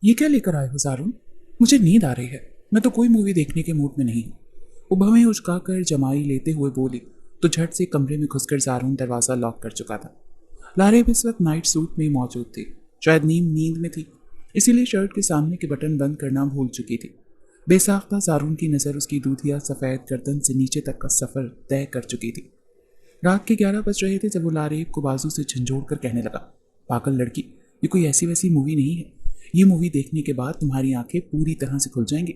ये क्या लेकर आए हो ज़ारून? मुझे नींद आ रही है। मैं तो कोई मूवी देखने के मूड में नहीं हूँ। वो भवें उचकाकर जमाई लेते हुए बोली तो झट से कमरे में घुसकर ज़ारून दरवाज़ा लॉक कर चुका था। लारेब इस वक्त नाइट सूट में मौजूद थी। शायद नींद में थी, इसीलिए शर्ट के सामने के बटन बंद करना भूल चुकी थी। बेसाख्ता ज़ारून की नज़र उसकी दूधिया सफ़ेद गर्दन से नीचे तक का सफ़र तय कर चुकी थी। रात के 11 बज रहे थे जब वो लारेब को बाजू से झंझोड़ कर कहने लगा, पागल लड़की, ये कोई ऐसी वैसी मूवी नहीं है। ये मूवी देखने के बाद तुम्हारी आंखें पूरी तरह से खुल जाएंगी।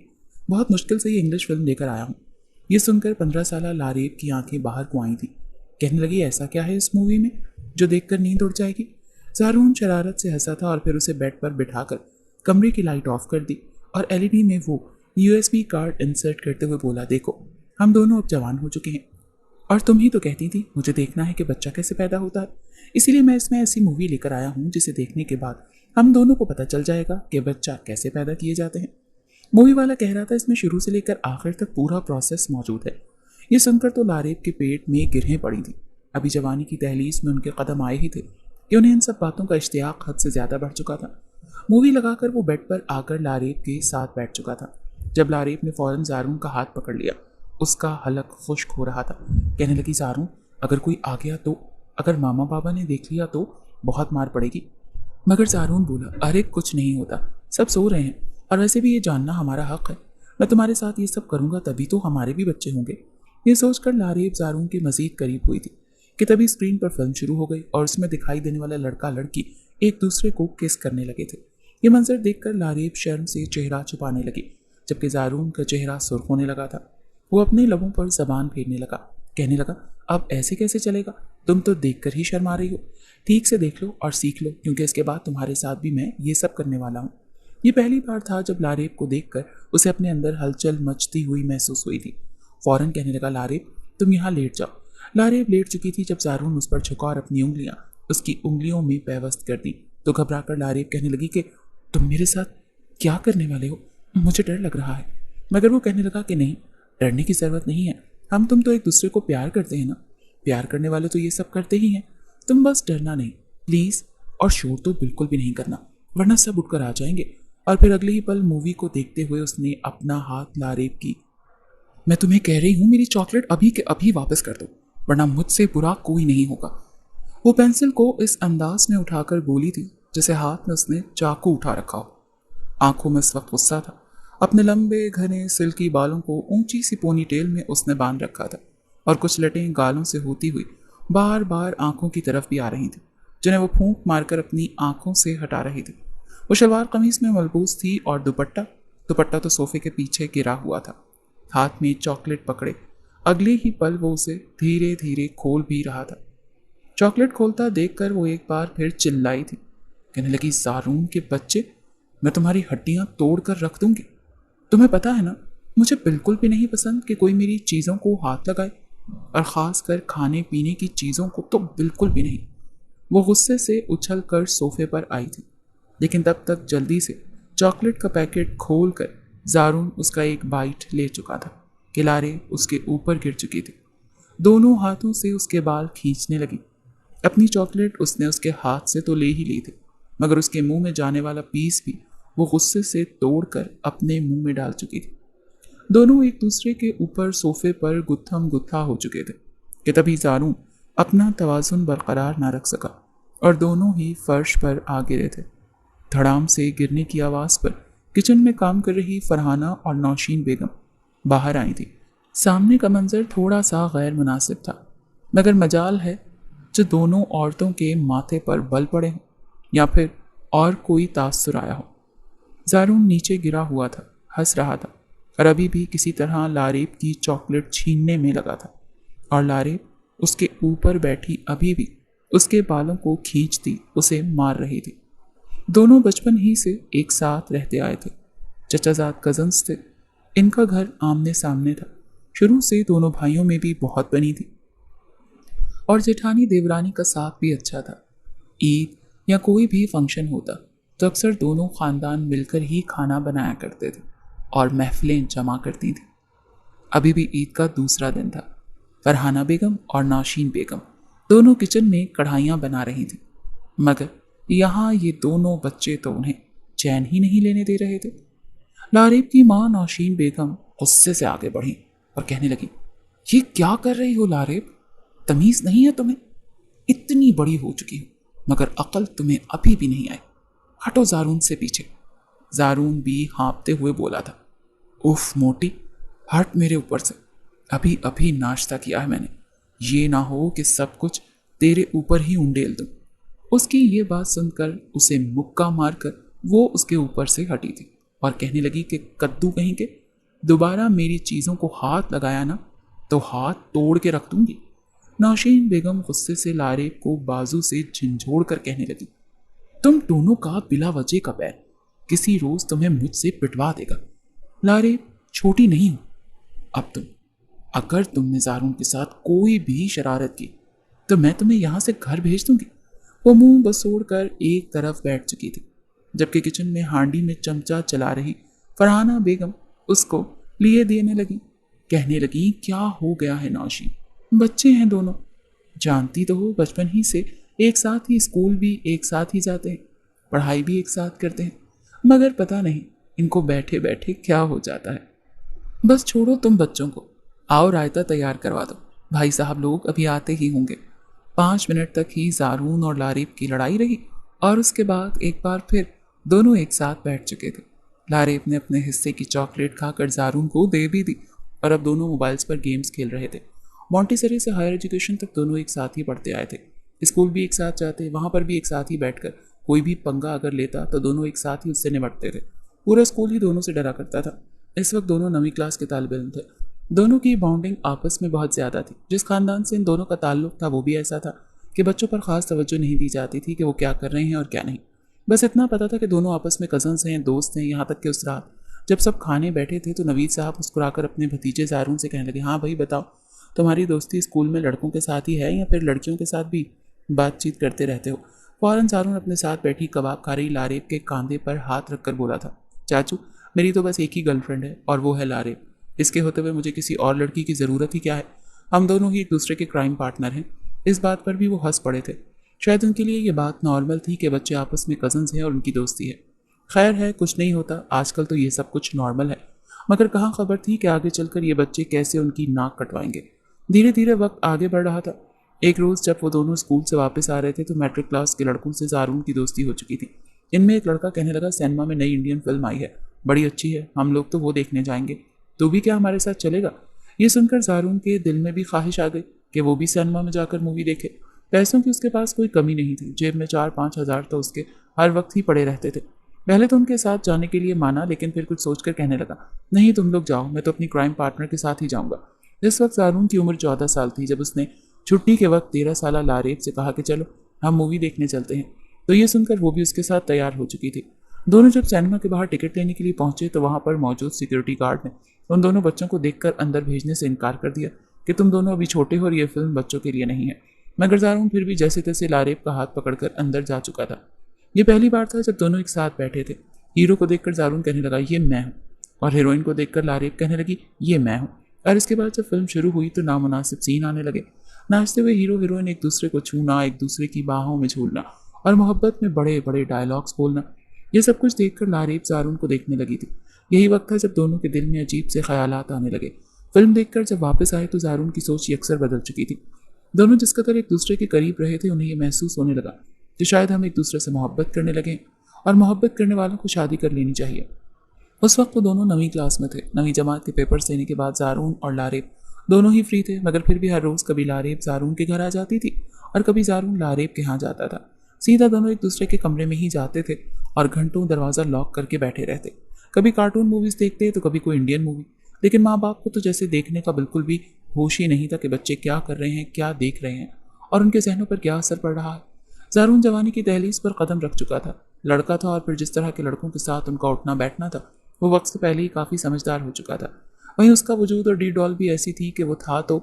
बहुत मुश्किल से ये इंग्लिश फिल्म लेकर आया हूँ। ये सुनकर 15 साल लारेब की आंखें बाहर को आई थी। कहने लगी, ऐसा क्या है इस मूवी में जो देखकर नींद उड़ जाएगी? ज़ारून शरारत से हंसा था और फिर उसे बेड पर बिठाकर कमरे की लाइट ऑफ कर दी और एलईडी में वो यूएसबी कार्ड इंसर्ट करते हुए बोला, देखो हम दोनों अब जवान हो चुके हैं और तुम ही तो कहती थी मुझे देखना है कि बच्चा कैसे पैदा होता है। इसीलिए मैं इसमें ऐसी मूवी लेकर आया हूँ जिसे देखने के बाद हम दोनों को पता चल जाएगा कि बच्चा कैसे पैदा किए जाते हैं। मूवी वाला कह रहा था इसमें शुरू से लेकर आखिर तक पूरा प्रोसेस मौजूद है। ये सुनकर तो लारेब के पेट में गिरहें पड़ी थी। अभी जवानी की दहलीज में उनके कदम आए ही थे कि उन्हें इन सब बातों का इश्तियाक हद से ज़्यादा बढ़ चुका था। मूवी लगाकर वो बेड पर आकर लारेब के साथ बैठ चुका था। जब लारेब ने फ़ौरन ज़ारून का हाथ पकड़ लिया, उसका हलक खुश्क हो रहा था। कहने लगी, ज़ारून अगर कोई आ गया तो, अगर मामा बाबा ने देख लिया तो बहुत मार पड़ेगी। मगर ज़ारून बोला, अरे कुछ नहीं होता, सब सो रहे हैं और वैसे भी ये जानना हमारा हक है। मैं तुम्हारे साथ ये सब करूँगा तभी तो हमारे भी बच्चे होंगे। ये सोचकर लारेब ज़ारून के मज़ीद करीब हुई थी कि तभी स्क्रीन पर फिल्म शुरू हो गई और उसमें दिखाई देने वाला लड़का लड़की एक दूसरे को किस करने लगे थे। ये मंजर देखकर लारेब शर्म से चेहरा छुपाने लगी, जबकि ज़ारून का चेहरा सुर्ख होने लगा था। वो अपने लबों पर जबान फेरने लगा, कहने लगा, अब ऐसे कैसे चलेगा? तुम तो देखकर ही शर्मा रही हो। ठीक से देख लो और सीख लो, क्योंकि इसके बाद तुम्हारे साथ भी मैं ये सब करने वाला हूँ। ये पहली बार था जब लारेब को देखकर उसे अपने अंदर हलचल मचती हुई महसूस हुई थी। फौरन कहने लगा, लारेब तुम यहाँ लेट जाओ। लारेब लेट चुकी थी जब ज़ारून उस पर झुका और अपनी उंगलियां उसकी उंगलियों में पैवस्त कर दी तो घबराकर लारेब कहने लगी कि तुम मेरे साथ क्या करने वाले हो? मुझे डर लग रहा है। मगर वो कहने लगा कि नहीं, डरने की ज़रूरत नहीं है। हम तुम तो एक दूसरे को प्यार करते हैं ना। प्यार करने वाले तो ये सब करते ही हैं। तुम बस डरना नहीं प्लीज़, और शोर तो बिल्कुल भी नहीं करना, वरना सब उठकर आ जाएंगे। और फिर अगले ही पल मूवी को देखते हुए उसने अपना हाथ लारेब की, मैं तुम्हें कह रही हूँ मेरी चॉकलेट अभी के अभी वापस कर दो, वरना मुझसे बुरा कोई नहीं होगा। वो पेंसिल को इस अंदाज में उठाकर बोली थी जैसे हाथ में उसने चाकू उठा रखा हो। आंखों में इस वक्त गुस्सा था। अपने लंबे घने सिल्की बालों को ऊंची सी पोनी टेल में उसने बांध रखा था और कुछ लटें गालों से होती हुई बार बार आंखों की तरफ भी आ रही थी, जिन्हें वो फूंक मारकर अपनी आंखों से हटा रही थी। वो शलवार कमीज में मलबूस थी और दुपट्टा तो सोफे के पीछे गिरा हुआ था। हाथ में चॉकलेट पकड़े अगले ही पल वो उसे धीरे धीरे खोल भी रहा था। चॉकलेट खोलता देखकर वो एक बार फिर चिल्लाई थी, कहने लगी, ज़ारून के बच्चे, मैं तुम्हारी हड्डियां तोड़ कर रख दूंगी। तुम्हें पता है ना, मुझे बिल्कुल भी नहीं पसंद कि कोई मेरी चीज़ों को हाथ लगाए, और ख़ास कर खाने पीने की चीज़ों को तो बिल्कुल भी नहीं। वो गुस्से से उछल कर सोफे पर आई थी, लेकिन तब तक जल्दी से चॉकलेट का पैकेट खोल कर ज़ारून उसका एक बाइट ले चुका था कि लारेब उसके ऊपर गिर चुकी थी। दोनों हाथों से उसके बाल खींचने लगी। अपनी चॉकलेट उसने उसके हाथ से तो ले ही ली थी, मगर उसके मुंह में जाने वाला पीस भी वो गुस्से से तोड़कर अपने मुंह में डाल चुकी थी। दोनों एक दूसरे के ऊपर सोफे पर गुत्थम गुत्था हो चुके थे कि तभी ज़ारून अपना तवाज़ुन बरकरार ना रख सका और दोनों ही फर्श पर आ गिरे थे। धड़ाम से गिरने की आवाज़ पर किचन में काम कर रही फरहाना और नौशीन बेगम बाहर आई थी। सामने का मंजर थोड़ा सा गैर मुनासिब था, मगर मजाल है जो दोनों औरतों के माथे पर बल पड़े हों या फिर और कोई तासुर आया हो। ज़ारून नीचे गिरा हुआ था, हंस रहा था और अभी भी किसी तरह लारेब की चॉकलेट छीनने में लगा था, और लारेब उसके ऊपर बैठी अभी भी उसके बालों को खींचती उसे मार रही थी। दोनों बचपन ही से एक साथ रहते आए थे, चचाजाद कजन्स थे। इनका घर आमने सामने था। शुरू से दोनों भाइयों में भी बहुत बनी थी और जेठानी देवरानी का साथ भी अच्छा था। ईद या कोई भी फंक्शन होता तो अक्सर दोनों ख़ानदान मिलकर ही खाना बनाया करते थे और महफिलें जमा करती थी। अभी भी ईद का दूसरा दिन था। फरहाना बेगम और नौशीन बेगम दोनों किचन में कढ़ाइयाँ बना रही थी, मगर यहाँ ये दोनों बच्चे तो उन्हें चैन ही नहीं लेने दे रहे थे। लारेब की माँ नौशीन बेगम गुस्से से आगे बढ़ी और कहने लगी, ये क्या कर रही हो लारेब? तमीज नहीं है तुम्हें? इतनी बड़ी हो चुकी हो मगर अकल तुम्हें अभी भी नहीं आई। हटो जारून से पीछे। जारून भी हाँपते हुए बोला था, उफ मोटी, हट मेरे ऊपर से। अभी अभी नाश्ता किया है मैंने, ये ना हो कि सब कुछ तेरे ऊपर ही उंडेल दूं। उसकी ये बात सुनकर उसे मुक्का मारकर वो उसके ऊपर से हटी थी और कहने लगी कि कद्दू कहीं के, दोबारा मेरी चीज़ों को हाथ लगाया ना तो हाथ तोड़ के रख दूंगी। नौशीन बेगम गुस्से से लारेब को बाजू से झंझोड़ कर कहने लगी, तुम दोनों का बिला वजह का पैर किसी रोज तुम्हें मुझसे पिटवा देगा। लारेब छोटी नहीं हो अब तुम। अगर तुमने जारून के साथ कोई भी शरारत की तो मैं तुम्हें यहां से घर भेज दूंगी। वो मुंह बसोड़ कर एक तरफ बैठ चुकी थी जबकि किचन में हांडी में चमचा चला रही फरहाना बेगम उसको लिए देने लगी। कहने लगी, क्या हो गया है नौशीन, बच्चे हैं दोनों, जानती तो हो बचपन ही से एक साथ ही स्कूल भी एक साथ ही जाते हैं, पढ़ाई भी एक साथ करते हैं, मगर पता नहीं इनको बैठे बैठे क्या हो जाता है। बस छोड़ो तुम बच्चों को, आओ रायता तैयार करवा दो, भाई साहब लोग अभी आते ही होंगे। 5 मिनट तक ही जारून और लारेब की लड़ाई रही और उसके बाद एक बार फिर दोनों एक साथ बैठ चुके थे। लारेब ने अपने हिस्से की चॉकलेट खाकर जारून को दे भी दी और अब दोनों मोबाइल्स पर गेम्स खेल रहे थे। मॉन्टेसरी से हायर एजुकेशन तक दोनों एक साथ ही पढ़ते आए थे, स्कूल भी एक साथ जाते, वहाँ पर भी एक साथ ही बैठकर कोई भी पंगा अगर लेता तो दोनों एक साथ ही उससे निपटते थे। पूरा स्कूल ही दोनों से डरा करता था। इस वक्त दोनों 9वीं क्लास के तालिब इल्म थे। दोनों की बॉन्डिंग आपस में बहुत ज़्यादा थी। जिस खानदान से इन दोनों का ताल्लुक था वो भी ऐसा था कि बच्चों पर ख़ास तवज्जो नहीं दी जाती थी कि वो क्या कर रहे हैं और क्या नहीं। बस इतना पता था कि दोनों आपस में कज़न्स हैं, दोस्त हैं। यहाँ तक कि उस रात जब सब खाने बैठे थे तो नवीद साहब मुस्कुराकर अपने भतीजे जारून से कहने लगे, हाँ भाई बताओ, तुम्हारी दोस्ती स्कूल में लड़कों के साथ ही है या फिर लड़कियों के साथ भी बातचीत करते रहते हो? फौरन जारून अपने साथ बैठी कबाब खा रही लारेब के कंधे पर हाथ रखकर बोला था, चाचू मेरी तो बस एक ही गर्लफ्रेंड है और वो है लारेब। इसके होते हुए मुझे किसी और लड़की की ज़रूरत ही क्या है? हम दोनों ही एक दूसरे के क्राइम पार्टनर हैं। इस बात पर भी वो हंस पड़े थे। शायद उनके लिए ये बात नॉर्मल थी कि बच्चे आपस में कज़न्स हैं और उनकी दोस्ती है। खैर है, कुछ नहीं होता, आजकल तो ये सब कुछ नॉर्मल है। मगर कहाँ खबर थी कि आगे चलकर ये बच्चे कैसे उनकी नाक कटवाएंगे। धीरे धीरे वक्त आगे बढ़ रहा था। एक रोज़ जब वो दोनों स्कूल से वापस आ रहे थे तो मैट्रिक क्लास के लड़कों से जारून की दोस्ती हो चुकी थी। इनमें एक लड़का कहने लगा, सिनेमा में नई इंडियन फिल्म आई है, बड़ी अच्छी है, हम लोग तो वो देखने जाएंगे, तो भी क्या हमारे साथ चलेगा? ये सुनकर जारून के दिल में भी ख्वाहिश आ गई कि वो भी सिनेमा में जाकर मूवी देखे। पैसों की उसके पास कोई कमी नहीं थी, जेब में 4-5 हज़ार तो उसके हर वक्त ही पड़े रहते थे। पहले तो उनके साथ जाने के लिए माना, लेकिन फिर कुछ सोचकर कहने लगा, नहीं तुम लोग जाओ, मैं तो अपनी क्राइम पार्टनर के साथ ही जाऊंगा। इस वक्त जारून की उम्र 14 साल थी जब उसने छुट्टी के वक्त 13 साल लारेब से कहा कि चलो हम मूवी देखने चलते हैं, तो ये सुनकर वो भी उसके साथ तैयार हो चुकी थी। दोनों जब सिनेमा के बाहर टिकट लेने के लिए पहुंचे तो वहां पर मौजूद सिक्योरिटी गार्ड ने उन दोनों बच्चों को देखकर अंदर भेजने से इनकार कर दिया कि तुम दोनों अभी छोटे हो और ये फिल्म बच्चों के लिए नहीं है। मगर जारून फिर भी जैसे तैसे लारेब का हाथ पकड़कर अंदर जा चुका था। ये पहली बार था जब दोनों एक साथ बैठे थे। हीरो को देखकर जारून कहने लगा, ये मैं हूँ, और हीरोइन को देखकर लारेब कहने लगी, ये मैं हूँ। और इसके बाद जब फिल्म शुरू हुई तो नामुनासिब सीन आने लगे। नाचते हुए हीरो हीरोइन एक दूसरे को छूना, एक दूसरे की बाहों में झूलना और मोहब्बत में बड़े बड़े डायलॉग्स बोलना, ये सब कुछ देखकर लारेब जारून को देखने लगी थी। यही वक्त था जब दोनों के दिल में अजीब से ख्यालात आने लगे। फिल्म देखकर जब वापस आए तो जारून की सोच अक्सर बदल चुकी थी। दोनों जिस कदर एक दूसरे के करीब रहे थे उन्हें यह महसूस होने लगा कि शायद हम एक दूसरे से मोहब्बत करने लगे और मोहब्बत करने वालों को शादी कर लेनी चाहिए। उस वक्त वो दोनों 9वीं क्लास में थे। 9वीं जमात के पेपर्स देने के बाद जारून और लारेब दोनों ही फ्री थे, मगर फिर भी हर रोज़ कभी लारेब जारून के घर आ जाती थी और कभी जारून लारेब के यहाँ जाता था। सीधा दोनों एक दूसरे के कमरे में ही जाते थे और घंटों दरवाज़ा लॉक करके बैठे रहते। कभी कार्टून मूवीज़ देखते तो कभी कोई इंडियन मूवी, लेकिन माँ बाप को तो जैसे देखने का बिल्कुल भी होश ही नहीं था कि बच्चे क्या कर रहे हैं, क्या देख रहे हैं और उनके जहनों पर क्या असर पड़ रहा है। जारून जवानी की दहलीज पर कदम रख चुका था। लड़का था और फिर जिस तरह के लड़कों के साथ उनका उठना बैठना था वो वक्त से पहले ही काफ़ी समझदार हो चुका था। वहीं उसका वजूद और डी डॉल भी ऐसी थी कि वो था तो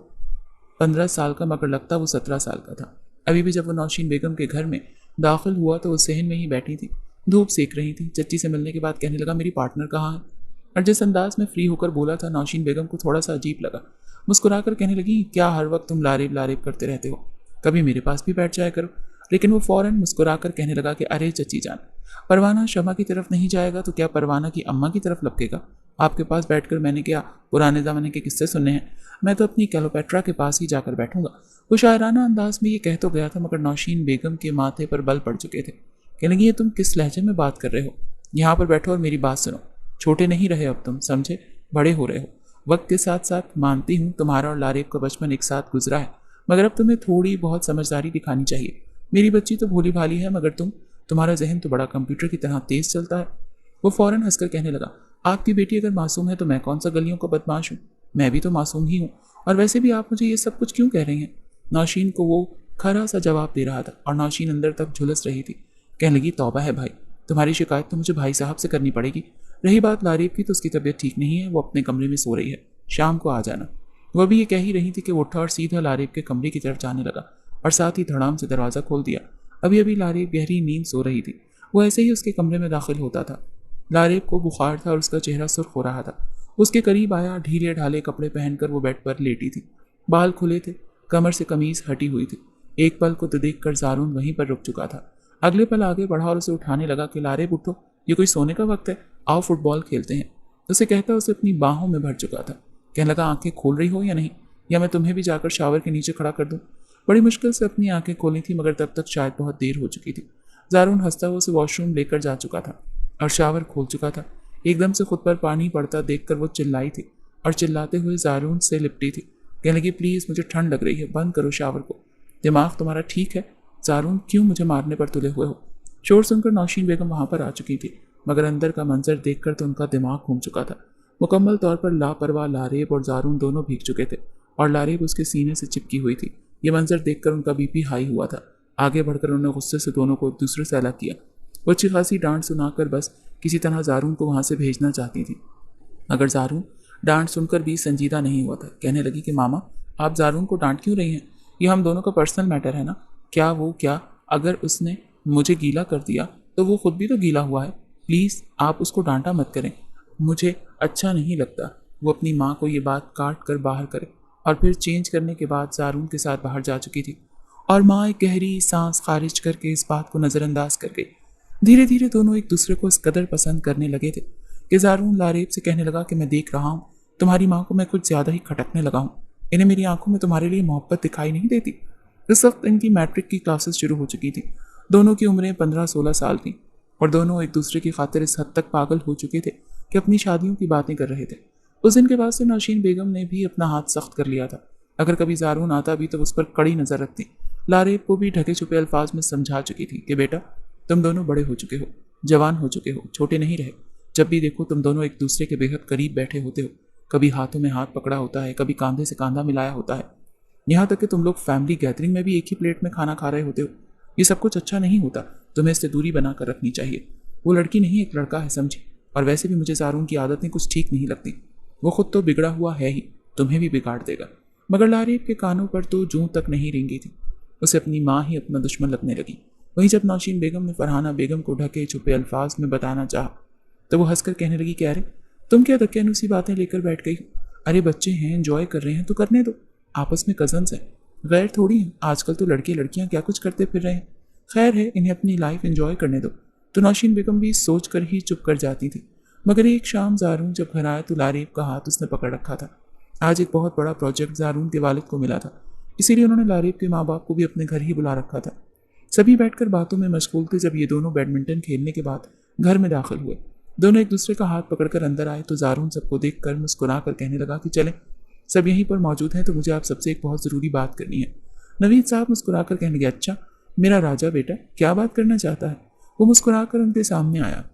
15 साल का मगर लगता वो 17 साल का था। अभी भी जब वो नौशीन बेगम के घर में दाखिल हुआ तो वो सहन में ही बैठी थी, धूप सेक रही थी। चच्ची से मिलने के बाद कहने लगा, मेरी पार्टनर कहाँ है? और जिस अंदाज में फ्री होकर बोला था नौशीन बेगम को थोड़ा सा अजीब लगा। मुस्कुराकर कहने लगी, क्या हर वक्त तुम लारेब लारेब करते रहते हो? कभी मेरे पास भी बैठ जाया करो। लेकिन वो फौरन मुस्कुराकर कहने लगा कि अरे चच्ची जान, परवाना शमा की तरफ नहीं जाएगा तो क्या परवाना की अम्मा की तरफ लपकेगा? आपके पास बैठकर मैंने क्या पुराने ज़माने के किस्से सुनने हैं? मैं तो अपनी कैलोपेट्रा के पास ही जाकर बैठूंगा। वो शायराना अंदाज में ये कह तो गया था, मगर नौशीन बेगम के माथे पर बल पड़ चुके थे। कहने लगी, ये तुम किस लहजे में बात कर रहे हो? यहाँ पर बैठो और मेरी बात सुनो। छोटे नहीं रहे अब तुम, समझे? बड़े हो रहे हो। वक्त के साथ साथ मानती हूँ तुम्हारा और लारेब का बचपन एक साथ गुजरा है, मगर अब तुम्हें थोड़ी बहुत समझदारी दिखानी चाहिए। मेरी बच्ची तो भोली भाली है, मगर तुम्हारा जहन तो बड़ा कंप्यूटर की तरह तेज चलता है। वो फौरन हंसकर कहने लगा, आपकी बेटी अगर मासूम है तो मैं कौन सा गलियों का बदमाश हूँ? मैं भी तो मासूम ही हूँ। और वैसे भी आप मुझे ये सब कुछ क्यों कह रही हैं? नौशीन को वो खरा सा जवाब दे रहा था और नौशीन अंदर तक झुलस रही थी। कहने लगी, तौबा है भाई, तुम्हारी शिकायत तो मुझे भाई साहब से करनी पड़ेगी। रही बात लारीब की, तो उसकी तबीयत ठीक नहीं है, वो अपने कमरे में सो रही है, शाम को आ जाना। वह भी ये कह ही रही थी कि वो उठा और सीधा लारीब के कमरे की तरफ जाने लगा और साथ ही धड़ाम से दरवाज़ा खोल दिया। अभी अभी लारीब गहरी नींद सो रही थी। वो ऐसे ही उसके कमरे में दाखिल होता था। लारीब को बुखार था और उसका चेहरा सुर्ख हो रहा था। उसके करीब आया, ढीले ढाले कपड़े पहनकर वो बेड पर लेटी थी। बाल खुले थे, कमर से कमीज हटी हुई थी। एक पल को तो देखकर जारून वहीं पर रुक चुका था। अगले पल आगे बढ़ा और उसे उठाने लगा कि लारीब उठो, ये कोई सोने का वक्त है, आओ फुटबॉल खेलते हैं। उसे कहता उसे अपनी बाहों में भर चुका था। कहने लगा, आंखें खोल रही हो या नहीं, या मैं तुम्हें भी जाकर शावर के नीचे खड़ा कर दूं? बड़ी मुश्किल से अपनी आंखें खोली थी, मगर तब तक शायद बहुत देर हो चुकी थी। जारून हंसता हुआ उसे वॉशरूम लेकर जा चुका था और शावर खोल चुका था। एकदम से खुद पर पानी पड़ता देखकर वो चिल्लाई थी और चिल्लाते हुए जारून से लिपटी थी। कहने लगी, प्लीज़ मुझे ठंड लग रही है, बंद करो शावर को। दिमाग तुम्हारा ठीक है जारून, क्यों मुझे मारने पर तुले हुए हो? शोर सुनकर नौशीन बेगम वहां पर आ चुकी थी, मगर अंदर का मंजर देखकर तो उनका दिमाग घूम चुका था। मुकम्मल तौर पर लापरवाह लारेब और जारून दोनों भीग चुके थे और लारेब उसके सीने से चिपकी हुई थी। ये मंजर देखकर उनका बीपी हाई हुआ था। आगे बढ़कर उन्होंने गुस्से से दोनों को एक दूसरे से अलग किया। वो अच्छी खासी डांट सुनाकर बस किसी तरह जारून को वहां से भेजना चाहती थी, मगर जारून डांट सुनकर भी संजीदा नहीं हुआ था। कहने लगी कि मामा, आप जारून को डांट क्यों रही हैं? ये हम दोनों का पर्सनल मैटर है ना। क्या अगर उसने मुझे गीला कर दिया तो वो खुद भी तो गीला हुआ है। प्लीज़ आप उसको डांटा मत करें, मुझे अच्छा नहीं लगता। वो अपनी माँ को ये बात काट कर बाहर करे और फिर चेंज करने के बाद जारून के साथ बाहर जा चुकी थी और माँ एक गहरी सांस खारिज करके इस बात को नज़रअंदाज कर गई। धीरे धीरे दोनों एक दूसरे को इस कदर पसंद करने लगे थे कि जारून लारेब से कहने लगा कि मैं देख रहा हूँ तुम्हारी माँ को मैं कुछ ज़्यादा ही खटकने लगा हूँ। इन्हें मेरी आंखों में तुम्हारे लिए मोहब्बत दिखाई नहीं देती। इस वक्त इनकी मैट्रिक की क्लासेस शुरू हो चुकी थी। दोनों की उम्रें 15-16 साल थी और दोनों एक दूसरे की खातिर इस हद तक पागल हो चुके थे कि अपनी शादियों की बातें कर रहे थे। उस दिन के बाद से नौशीन बेगम ने भी अपना हाथ सख्त कर लिया था। अगर कभी जारून आता भी तो उस पर कड़ी नज़र रखती। लारेब को भी ढके छुपे अल्फाज में समझा चुकी थी कि बेटा, तुम दोनों बड़े हो चुके हो, जवान हो चुके हो, छोटे नहीं रहे। जब भी देखो तुम दोनों एक दूसरे के बेहद करीब बैठे होते हो। कभी हाथों में हाथ पकड़ा होता है, कभी कंधे से कंधा मिलाया होता है। यहाँ तक कि तुम लोग फैमिली गैदरिंग में भी एक ही प्लेट में खाना खा रहे होते हो। ये सब कुछ अच्छा नहीं होता, तुम्हें इससे दूरी बनाकर रखनी चाहिए। वो लड़की नहीं, एक लड़का है, समझी। और वैसे भी मुझे जारून की आदतें कुछ ठीक नहीं लगती। वो खुद तो बिगड़ा हुआ है ही, तुम्हें भी बिगाड़ देगा। मगर लारेब के कानों पर तो जूं तक नहीं रेंगी थी। उसे अपनी माँ ही अपना दुश्मन लगने लगी। वहीं जब नौशीन बेगम ने फरहाना बेगम को ढके छुपे अल्फाज में बताना चाहा तो वो हंसकर कहने लगी कि अरे तुम क्या दकियानुसी बातें लेकर बैठ गई हो? अरे बच्चे हैं, एंजॉय कर रहे हैं तो करने दो। आपस में कजन्स हैं, गैर थोड़ी हैं। आजकल तो लड़के लड़कियां क्या कुछ करते फिर रहे हैं। खैर है, इन्हें अपनी लाइफ एंजॉय करने दो। तो नौशीन बेगम भी सोच कर ही चुप कर जाती थी। मगर एक शाम जारून जब घर आया तो लारेब का हाथ उसने पकड़ रखा था। आज एक बहुत बड़ा प्रोजेक्ट जारून के वालिद को मिला था, इसीलिए उन्होंने लारेब के माँ बाप को भी अपने घर ही बुला रखा था। सभी बैठकर बातों में मशगूल थे। जब ये दोनों बैडमिंटन खेलने के बाद घर में दाखिल हुए, दोनों एक दूसरे का हाथ पकड़कर अंदर आए तो जारून सबको देखकर मुस्कुरा कर कहने लगा कि चलें, सब यहीं पर मौजूद हैं तो मुझे आप सबसे एक बहुत ज़रूरी बात करनी है। नवीद साहब मुस्कुरा कर कहने लगे, अच्छा मेरा राजा बेटा, क्या बात करना चाहता है? वो मुस्कुरा कर उनके सामने आया।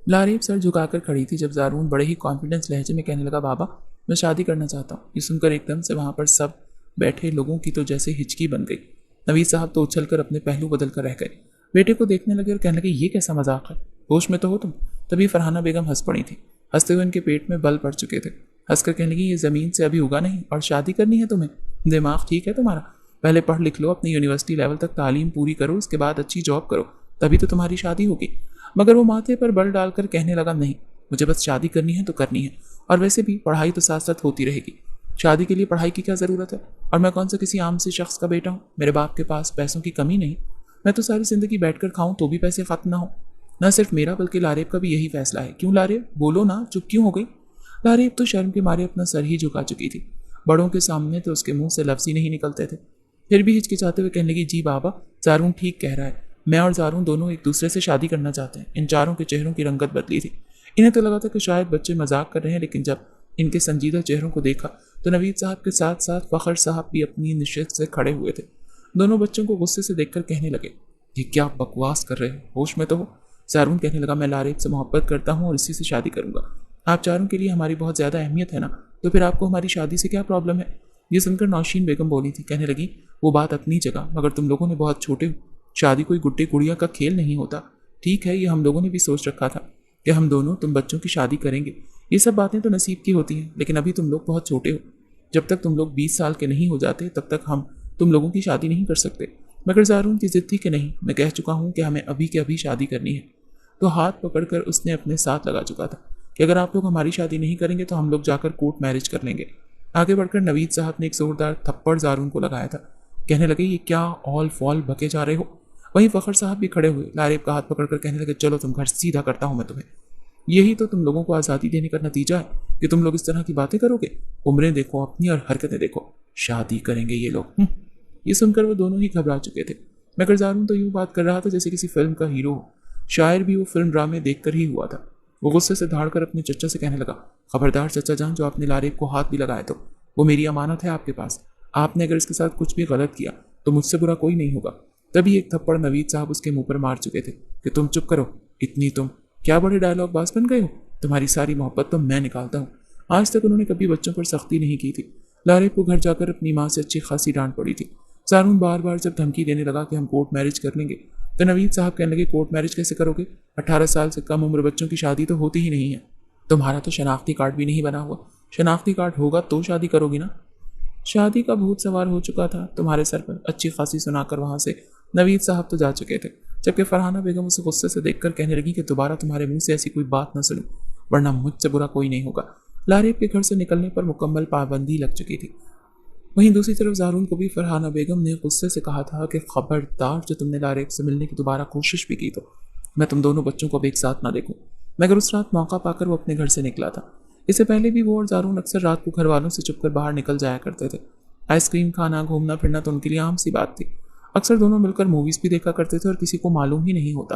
लारेब सर झुकाकर खड़ी थी जब जारून बड़े ही कॉन्फिडेंस लहजे में कहने लगा, बाबा मैं शादी करना चाहता हूँ। ये सुनकर एकदम से वहाँ पर सब बैठे लोगों की तो जैसे हिचकी बन गई। नवीद साहब तो उछलकर अपने पहलू बदल कर रह गए। बेटे को देखने लगे और कहने लगे, ये कैसा मजाक है, होश में तो हो तुम? तभी फरहाना बेगम हंस पड़ी थी। हंसते हुए उनके पेट में बल पड़ चुके थे। हंसकर कहने लगी, ये ज़मीन से अभी उगा नहीं और शादी करनी है तुम्हें? दिमाग ठीक है तुम्हारा? पहले पढ़ लिख लो, अपनी यूनिवर्सिटी लेवल तक तालीम पूरी करो, उसके बाद अच्छी जॉब करो, तभी तो तुम्हारी शादी होगी। मगर वो माथे पर बल डालकर कहने लगा, नहीं, मुझे बस शादी करनी है तो करनी है, और वैसे भी पढ़ाई तो साथ साथ होती रहेगी। शादी के लिए पढ़ाई की क्या ज़रूरत है? और मैं कौन सा किसी आम से शख्स का बेटा हूँ? मेरे बाप के पास पैसों की कमी नहीं। मैं तो सारी ज़िंदगी बैठकर खाऊं तो भी पैसे खत्म ना हो। न सिर्फ मेरा बल्कि लारेब का भी यही फैसला है। क्यों लारेब, बोलो ना, चुप क्यों हो गई? लारेब तो शर्म के मारे अपना सर ही झुका चुकी थी। बड़ों के सामने तो उसके मुंह से लफ्ज ही नहीं निकलते थे। फिर भी हिचकिचाते हुए कहने लगी, जी बाबा, जारून ठीक कह रहा है। मैं और जारून दोनों एक दूसरे से शादी करना चाहते हैं। इन चारों के चेहरों की रंगत बदली थी। इन्हें तो लगा था कि शायद बच्चे मजाक कर रहे हैं, लेकिन जब इनके संजीदा चेहरों को देखा तो नवीद साहब के साथ साथ फखर साहब भी अपनी निश्चित से खड़े हुए थे। दोनों बच्चों को गुस्से से देखकर कहने लगे, ये क्या बकवास कर रहे हो, होश में तो हो? जारून कहने लगा, मैं लारेब से मोहब्बत करता हूँ और इसी से शादी करूंगा। आप चारों के लिए हमारी बहुत ज़्यादा अहमियत है ना, तो फिर आपको हमारी शादी से क्या प्रॉब्लम है? ये सुनकर नौशीन बेगम बोली थी। कहने लगी, वो बात अपनी जगह, मगर तुम लोगों ने बहुत छोटे हो। शादी कोई गुड्डे गुड़िया का खेल नहीं होता। ठीक है, ये हम लोगों ने भी सोच रखा था कि हम दोनों तुम बच्चों की शादी करेंगे। ये सब बातें तो नसीब की होती हैं, लेकिन अभी तुम लोग बहुत छोटे हो। जब तक तुम लोग 20 साल के नहीं हो जाते तब तक हम तुम लोगों की शादी नहीं कर सकते। मगर जारून की जिद थी कि नहीं, मैं कह चुका हूँ कि हमें अभी के अभी शादी करनी है। तो हाथ पकड़कर उसने अपने साथ लगा चुका था कि अगर आप लोग हमारी शादी नहीं करेंगे तो हम लोग जाकर कोर्ट मैरिज कर लेंगे। आगे बढ़कर नवीद साहब ने एक जोरदार थप्पड़ जारून को लगाया था। कहने लगे, ये क्या ऑल फॉल बके जा रहे हो? वहीं फखर साहब भी खड़े हुए लारेब का हाथ पकड़कर कहने लगे, चलो तुम घर सीधा करता हूँ मैं तुम्हें। यही तो तुम लोगों को आज़ादी देने का नतीजा है कि तुम लोग इस तरह की बातें करोगे। उम्रें देखो अपनी और हरकतें देखो, शादी करेंगे ये लोग। ये सुनकर वो दोनों ही घबरा चुके थे। मगर जारून तो यूं बात कर रहा था जैसे किसी फिल्म का हीरो हो। शायर भी वो फिल्म ड्रामे देखकर ही हुआ था। वो गुस्से से धाड़ कर अपने चचा से कहने लगा, खबरदार चचा जान, जो आपने लारेब को हाथ भी लगाए तो वो मेरी अमानत है आपके पास। आपने अगर इसके साथ कुछ भी गलत किया तो मुझसे बुरा कोई नहीं होगा। तभी एक थप्पड़ नवीद साहब उसके मुंह पर मार चुके थे कि तुम चुप करो, इतनी तुम क्या बड़े डायलॉग बाज बन गए हो? तुम्हारी सारी मोहब्बत तो मैं निकालता हूँ। आज तक उन्होंने कभी बच्चों पर सख्ती नहीं की थी। लारेब को घर जाकर अपनी माँ से अच्छी खासी डांट पड़ी थी। जारून बार बार जब धमकी देने लगा कि हम कोर्ट मैरिज कर लेंगे तो नवीद साहब कहने लगे, कोर्ट मैरिज कैसे करोगे? 18 साल से कम उम्र बच्चों की शादी तो होती ही नहीं है। तुम्हारा तो शनाख्ती कार्ड भी नहीं बना हुआ। शनाख्ती कार्ड होगा तो शादी करोगी ना। शादी का भूत सवार हो चुका था तुम्हारे सर पर, अच्छी खासी सुनाकर वहां से नवीद साहब तो जा चुके थे, जबकि फरहाना बेगम उसे गुस्से से देखकर कहने लगी कि दोबारा तुम्हारे मुंह से ऐसी कोई बात न सुनूं, वरना मुझसे बुरा कोई नहीं होगा। लारेब के घर से निकलने पर मुकम्मल पाबंदी लग चुकी थी। वहीं दूसरी तरफ जारून को भी फरहाना बेगम ने गुस्से से कहा था कि खबरदार, जो तुमने लारेब से मिलने की दोबारा कोशिश भी की तो मैं तुम दोनों बच्चों को अब एक साथ ना देखूं। मगर उस रात मौका पाकर वो अपने घर से निकला था। इससे पहले भी वो और जारून अक्सर रात को घर वालों से चुपकर बाहर निकल जाया करते थे। आइसक्रीम खाना, घूमना फिरना तो उनके लिए आम सी बात थी। अक्सर दोनों मिलकर मूवीज भी देखा करते थे और किसी को मालूम ही नहीं होता।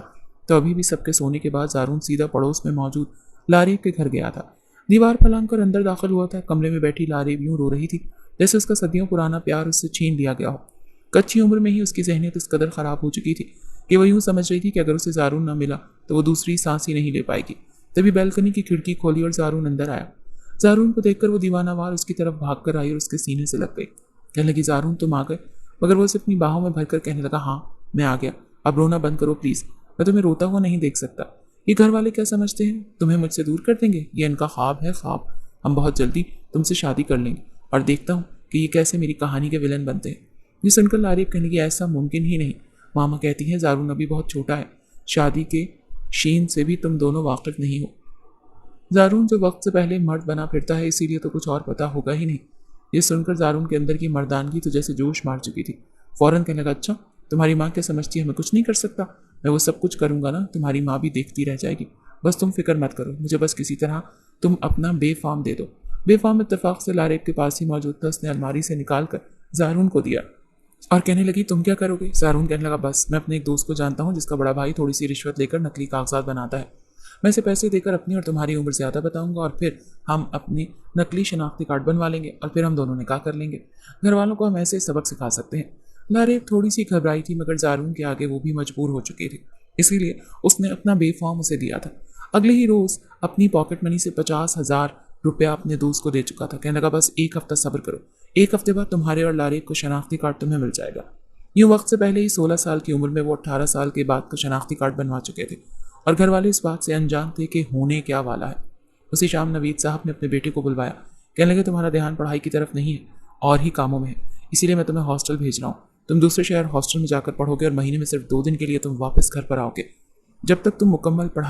तो अभी भी सबके सोने के बाद जारून सीधा पड़ोस में मौजूद लारेब के घर गया था। दीवार फलांग कर अंदर दाखिल हुआ था। कमरे में बैठी लारेब यूं रो रही थी जैसे उसका सदियों पुराना प्यार उससे छीन लिया गया हो। कच्ची उम्र में ही उसकी जहनीत इस कदर खराब हो चुकी थी कि वह यूं समझ रही थी कि अगर उसे जारून न मिला तो वो दूसरी सांस ही नहीं ले पाएगी। तभी बैल्कनी की खिड़की खोली और जारून अंदर आया। जारून को देखकर वो दीवानावार उसकी तरफ भाग कर आई और उसके सीने से लग गई। कहने लगी, जारून तुम आ गए? मगर वो उसे अपनी बाहों में भरकर कहने लगा, हाँ मैं आ गया, अब रोना बंद करो प्लीज़, मैं तुम्हें रोता हुआ नहीं देख सकता। ये घर वाले क्या समझते हैं, तुम्हें मुझसे दूर कर देंगे? ये इनका ख्वाब है, ख्वाब। हम बहुत जल्दी तुमसे शादी कर लेंगे और देखता हूँ कि ये कैसे मेरी कहानी के विलन बनते हैं। ये सुनकर लारेब कहने लगी, ऐसा मुमकिन ही नहीं। मामा कहती हैं जारून अभी बहुत छोटा है, शादी के शीन से भी तुम दोनों वाकिफ नहीं हो। जारून जो वक्त से पहले मर्द बना फिरता है, इसीलिए तो कुछ और पता होगा ही नहीं। ये सुनकर जारून के अंदर की मर्दानगी तो जैसे जोश मार चुकी थी। फौरन कहने लगा, अच्छा तुम्हारी माँ क्या समझती है मैं कुछ नहीं कर सकता? मैं वो सब कुछ करूँगा ना, तुम्हारी माँ भी देखती रह जाएगी। बस तुम फिक्र मत करो, मुझे बस किसी तरह तुम अपना बेफाम दे दो। बेफाम इत्तेफाक से लारेब के पास ही मौजूद था। उसने अलमारी से निकाल कर जारून को दिया और कहने लगी, तुम क्या करोगे? जारून कहने लगा, बस मैं अपने एक दोस्त को जानता हूँ जिसका बड़ा भाई थोड़ी सी रिश्वत लेकर नकली कागजात बनाता है। मैं इसे पैसे देकर अपनी और तुम्हारी उम्र ज़्यादा बताऊंगा और फिर हम अपनी नकली शनाख्ती कार्ड बनवा लेंगे और फिर हम दोनों निकाह कर लेंगे। घर वालों को हम ऐसे सबक सिखा सकते हैं। लारेब थोड़ी सी घबराई थी, मगर जारून के आगे वो भी मजबूर हो चुकी थी, इसीलिए उसने अपना बेफॉर्म उसे दिया था। अगले ही रोज़ अपनी पॉकेट मनी से 50,000 रुपया अपने दोस्त को दे चुका था। कहने लगा, बस एक हफ्ता सब्र करो, एक हफ्ते बाद तुम्हारे और लारेब को शनाख्ती कार्ड तुम्हें मिल जाएगा। यूँ वक्त से पहले ही 16 साल की उम्र में वो 18 साल के बाद का शनाख्ती कार्ड बनवा चुके थे और घर वाले इस बात से अनजान थे कि होने क्या वाला है। उसी शाम नवीद साहब ने अपने बेटे को बुलवाया। कहने लगे, तुम्हारा ध्यान पढ़ाई की तरफ नहीं है और ही कामों में है, इसीलिए मैं तुम्हें हॉस्टल भेज रहा हूँ। तुम दूसरे शहर हॉस्टल में जाकर पढ़ोगे और महीने में सिर्फ 2 दिन के लिए तुम वापस घर पर आओगे। जब तक तुम मुकम्मल पढ़ाई